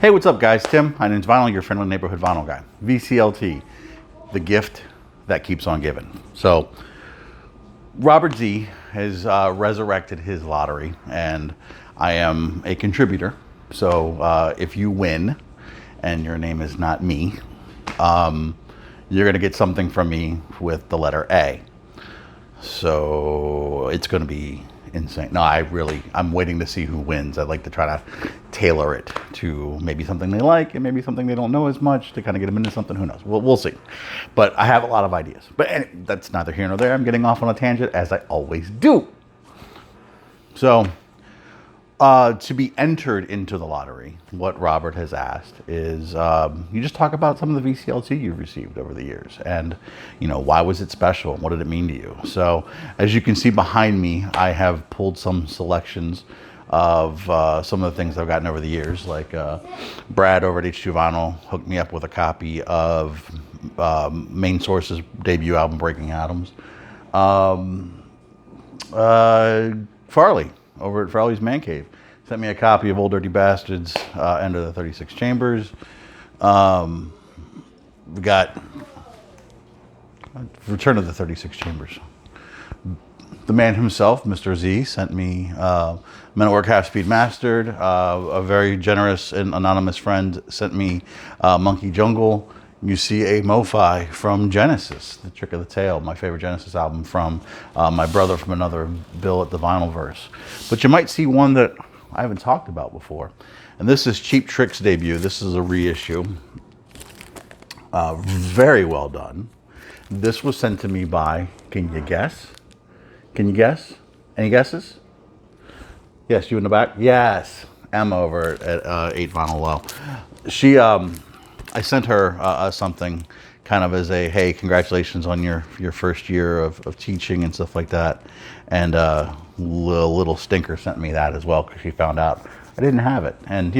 Hey, what's up, guys? Tim, my name's Vinyl, your friendly neighborhood vinyl guy. VCLT, the gift that keeps on giving. So, Robert Z has resurrected his lottery, and I am a contributor. So, if you win, and your name is not me, you're going to get something from me with the letter A. So, it's going to be insane. No, I'm waiting to see who wins. I'd like to try to tailor it to maybe something they like and maybe something they don't know as much to kind of get them into something. Who knows? We'll see. But I have a lot of ideas. But anyway, that's neither here nor there. I'm getting off on a tangent, as I always do. So, to be entered into the lottery, what Robert has asked is you just talk about some of the VCLT you've received over the years, and why was it special? What did it mean to you? So, as you can see behind me, I have pulled some selections of some of the things I've gotten over the years. Like Brad over at H2 Vinyl hooked me up with a copy of Main Source's debut album, Breaking Atoms. Farley over at Farley's Man Cave sent me a copy of Old Dirty Bastards, End of the 36 Chambers. We got Return of the 36 Chambers. The man himself, Mr. Z, sent me Men at Work Half Speed Mastered. A very generous and anonymous friend sent me Monkey Jungle. You see a MoFi from Genesis, The Trick of the Tail, my favorite Genesis album from my brother from another, Bill at the Vinylverse. But you might see one that I haven't talked about before. And this is Cheap Trick's debut. This is a reissue. Very well done. This was sent to me by, can you guess? Can you guess? Any guesses? Yes, you in the back? Yes, Emma over at 8 Vinyl Low. She, I sent her something kind of as a, hey, congratulations on your first year of teaching and stuff like that. And little stinker sent me that as well because she found out I didn't have it. And,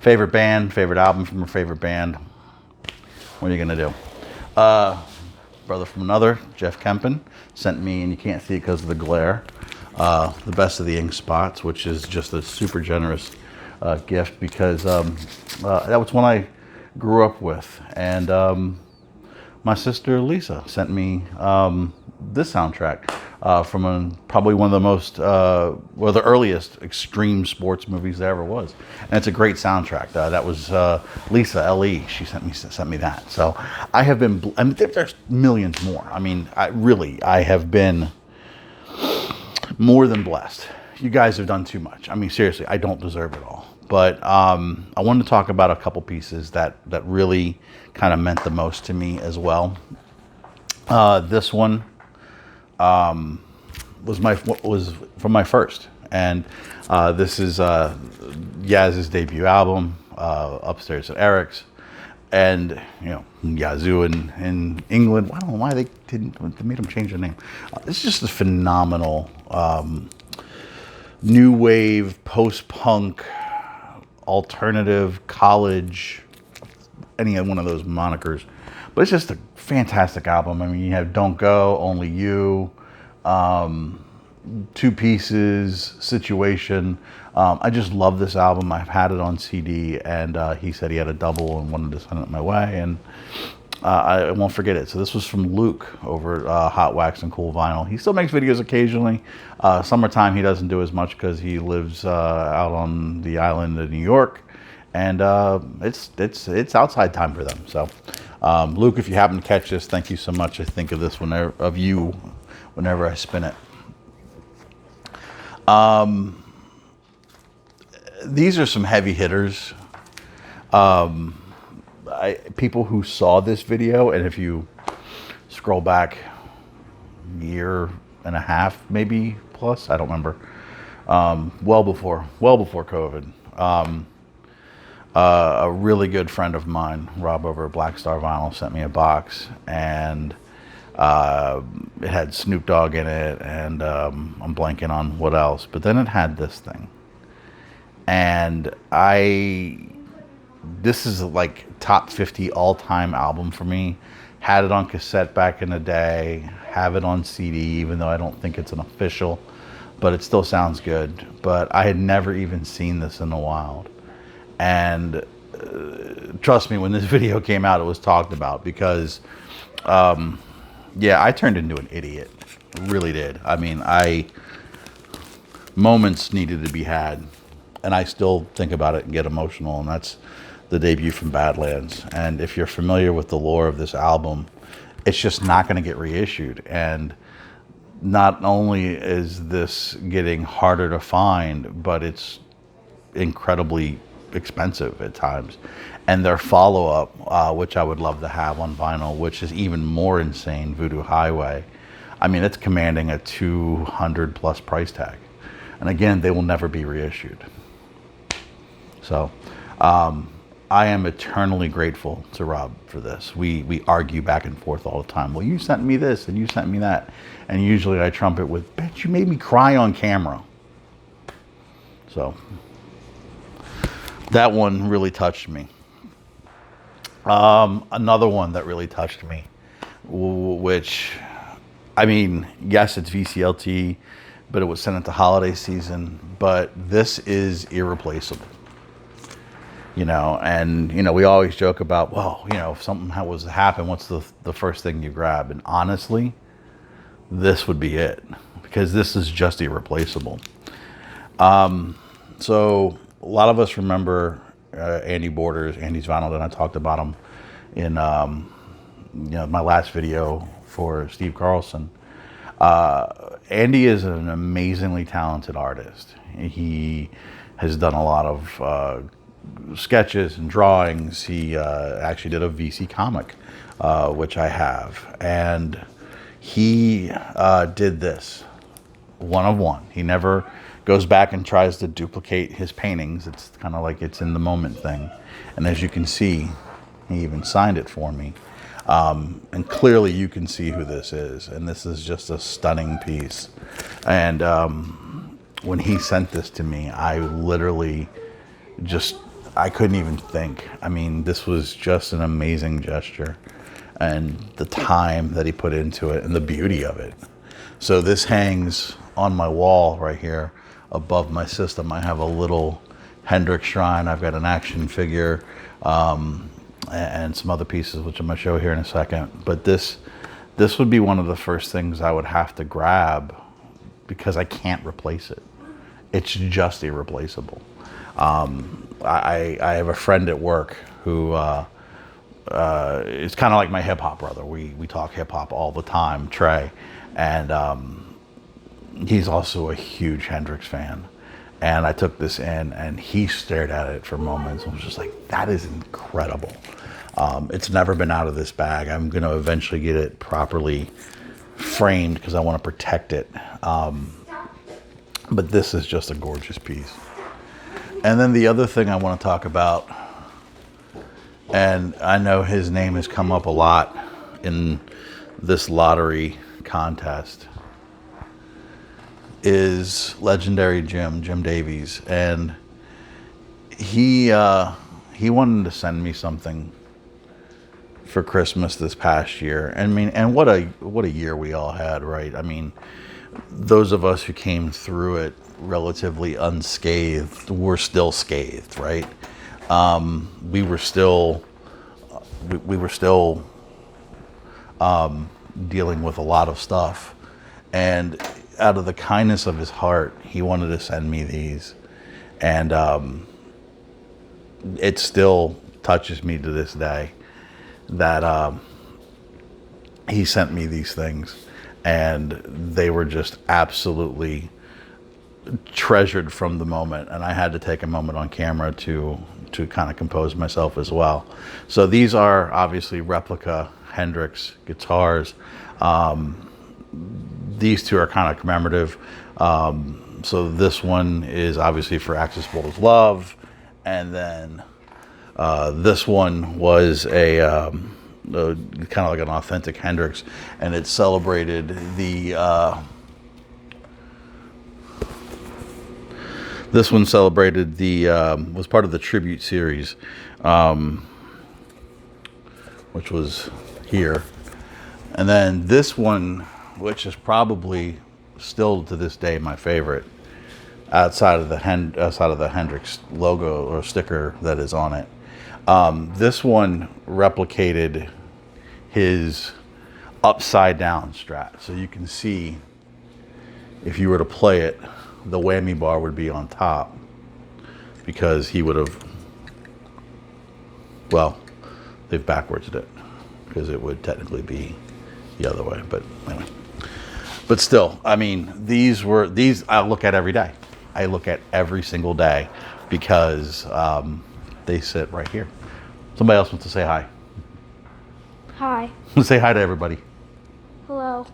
favorite band, favorite album from her favorite band. What are you going to do? Brother from another, Jeff Kempen, sent me, and you can't see it because of the glare, the Best of the Ink Spots, which is just a super generous gift because that was one I grew up with. And my sister Lisa sent me this soundtrack from probably one of the most, the earliest extreme sports movies there ever was. And it's a great soundtrack. That was Lisa L.E. She sent me that. So I have been, there's millions more. I mean, I have been more than blessed. You guys have done too much. I mean, seriously, I don't deserve it all. But I wanted to talk about a couple pieces that really kind of meant the most to me as well. This one was from my first, and this is Yaz's debut album, Upstairs at Eric's, and Yazoo in England. I don't know why they made him change the name. It's just a phenomenal new wave post-punk alternative college, any one of those monikers, but it's just a fantastic album. I mean, you have Don't Go, Only You, Two Pieces, Situation. I just love this album. I've had it on CD, and he said he had a double and wanted to send it my way, and I won't forget it. So this was from Luke over at Hot Wax and Cool Vinyl. He still makes videos occasionally. Summertime he doesn't do as much because he lives out on the island of New York, and it's outside time for them. So Luke, if you happen to catch this, thank you so much. I think of this whenever I spin it. These are some heavy hitters. People who saw this video, and if you scroll back a year and a half, maybe plus, I don't remember, well before COVID, a really good friend of mine, Rob over at Black Star Vinyl, sent me a box, and it had Snoop Dogg in it, and I'm blanking on what else, but then it had this thing, and this is like top 50 all-time album for me. Had it on cassette back in the day, have it on CD, even though I don't think it's an official, but it still sounds good. But I had never even seen this in the wild. And trust me, when this video came out, it was talked about because, yeah, I turned into an idiot. Really did. I mean, moments needed to be had, and I still think about it and get emotional, and that's the debut from Badlands. And if you're familiar with the lore of this album, it's just not going to get reissued. And not only is this getting harder to find, but it's incredibly expensive at times. And their follow-up, which I would love to have on vinyl, which is even more insane, Voodoo Highway, I mean, it's commanding a 200 plus price tag. And again, they will never be reissued. So I am eternally grateful to Rob for this. We argue back and forth all the time. Well, you sent me this and you sent me that. And usually I trumpet with, bitch, you made me cry on camera. So that one really touched me. Another one that really touched me, which, I mean, yes, it's VCLT, but it was sent at the holiday season. But this is irreplaceable. You know, and, you know, we always joke about, well, you know, if something was to happen, what's the first thing you grab? And honestly, this would be it, because this is just irreplaceable. So a lot of us remember Andy's Vinyl, and I talked about him in, you know, my last video for Steve Carlson. Andy is an amazingly talented artist. He has done a lot of sketches and drawings. He actually did a VC comic, which I have, and he did this one of one. He never goes back and tries to duplicate his paintings. It's kind of like it's in the moment thing. And as you can see, he even signed it for me. And clearly you can see who this is. And this is just a stunning piece. And when he sent this to me, I literally I couldn't even think. I mean, this was just an amazing gesture. And the time that he put into it and the beauty of it. So this hangs on my wall right here above my system. I have a little Hendrix shrine. I've got an action figure and some other pieces, which I'm going to show here in a second. But this would be one of the first things I would have to grab because I can't replace it. It's just irreplaceable. I have a friend at work who is kind of like my hip hop brother. We talk hip hop all the time, Trey, and he's also a huge Hendrix fan. And I took this in, and he stared at it for moments and was just like, "That is incredible." It's never been out of this bag. I'm going to eventually get it properly framed because I want to protect it. But this is just a gorgeous piece. And then the other thing I want to talk about, and I know his name has come up a lot in this lottery contest, is legendary Jim Davies. And he wanted to send me something for Christmas this past year. I mean, and what a year we all had, right? I mean, those of us who came through it relatively unscathed were still scathed, right? We were still dealing with a lot of stuff, and out of the kindness of his heart, he wanted to send me these, and it still touches me to this day that he sent me these things, and they were just absolutely treasured from the moment. And I had to take a moment on camera to kind of compose myself as well. So these are obviously replica Hendrix guitars. These two are kind of commemorative. So this one is obviously for Axis Bold as Love, and then this one was a kind of like an authentic Hendrix, and it celebrated this one celebrated was part of the tribute series, which was here. And then this one, which is probably still to this day my favorite, outside of the Hendrix logo or sticker that is on it. This one replicated his upside down Strat. So you can see if you were to play it, the whammy bar would be on top because he would have, well, they've backwardsed it because it would technically be the other way. But anyway, but still, I mean, these I look at every day. I look at every single day because they sit right here. Somebody else wants to say hi. Hi. Say hi to everybody. Hello.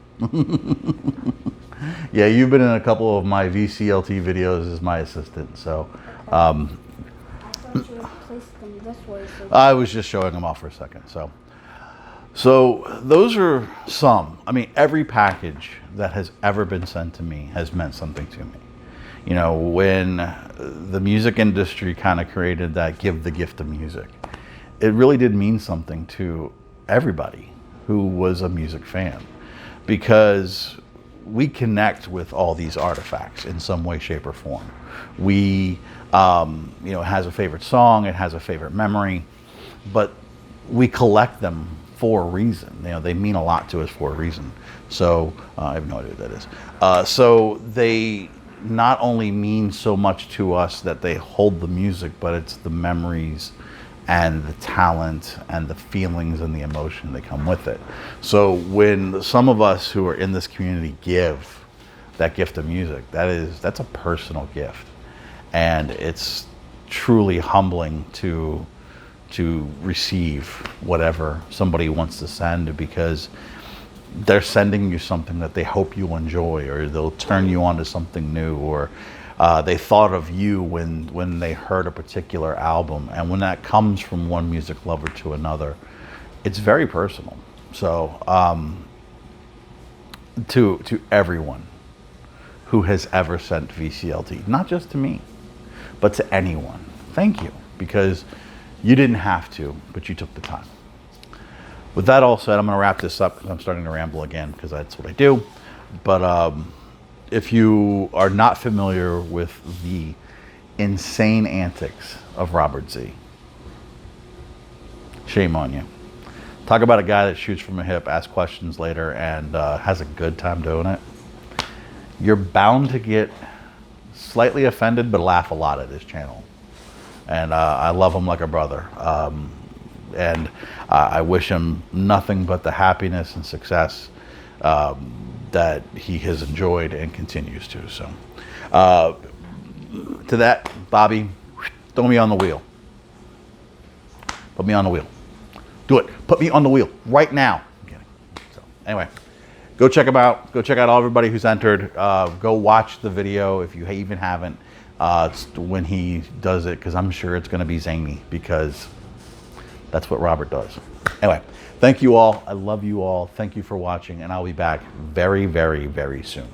Yeah, you've been in a couple of my VCLT videos as my assistant, so I thought you would place them this way. I was just showing them off for a second. So those are some. I mean, every package that has ever been sent to me has meant something to me. You know, when the music industry kind of created that give the gift of music, it really did mean something to everybody who was a music fan, because we connect with all these artifacts in some way, shape, or form. We, you know, it has a favorite song, it has a favorite memory, but we collect them for a reason. You know, they mean a lot to us for a reason. So I have no idea what that is. So they not only mean so much to us that they hold the music, but it's the memories and the talent and the feelings and the emotion that come with it. So when some of us who are in this community give that gift of music, that's a personal gift, and it's truly humbling to receive whatever somebody wants to send, because they're sending you something that they hope you enjoy, or they'll turn you on to something new, or they thought of you when they heard a particular album. And when that comes from one music lover to another, it's very personal. So to everyone who has ever sent VCLT, not just to me, but to anyone, thank you, because you didn't have to, but you took the time. With that all said, I'm going to wrap this up because I'm starting to ramble again, because that's what I do. But if you are not familiar with the insane antics of Robert Z, shame on you. Talk about a guy that shoots from a hip, asks questions later, and has a good time doing it. You're bound to get slightly offended, but laugh a lot at his channel. And I love him like a brother. And I wish him nothing but the happiness and success that he has enjoyed and continues to. So to that, Bobby, throw me on the wheel. Put me on the wheel. Do it. Put me on the wheel right now. I'm kidding. So anyway, go check him out. Go check out everybody who's entered. Go watch the video if you even haven't, when he does it, because I'm sure it's going to be zany, because that's what Robert does. Anyway, thank you all. I love you all. Thank you for watching, and I'll be back very, very, very soon.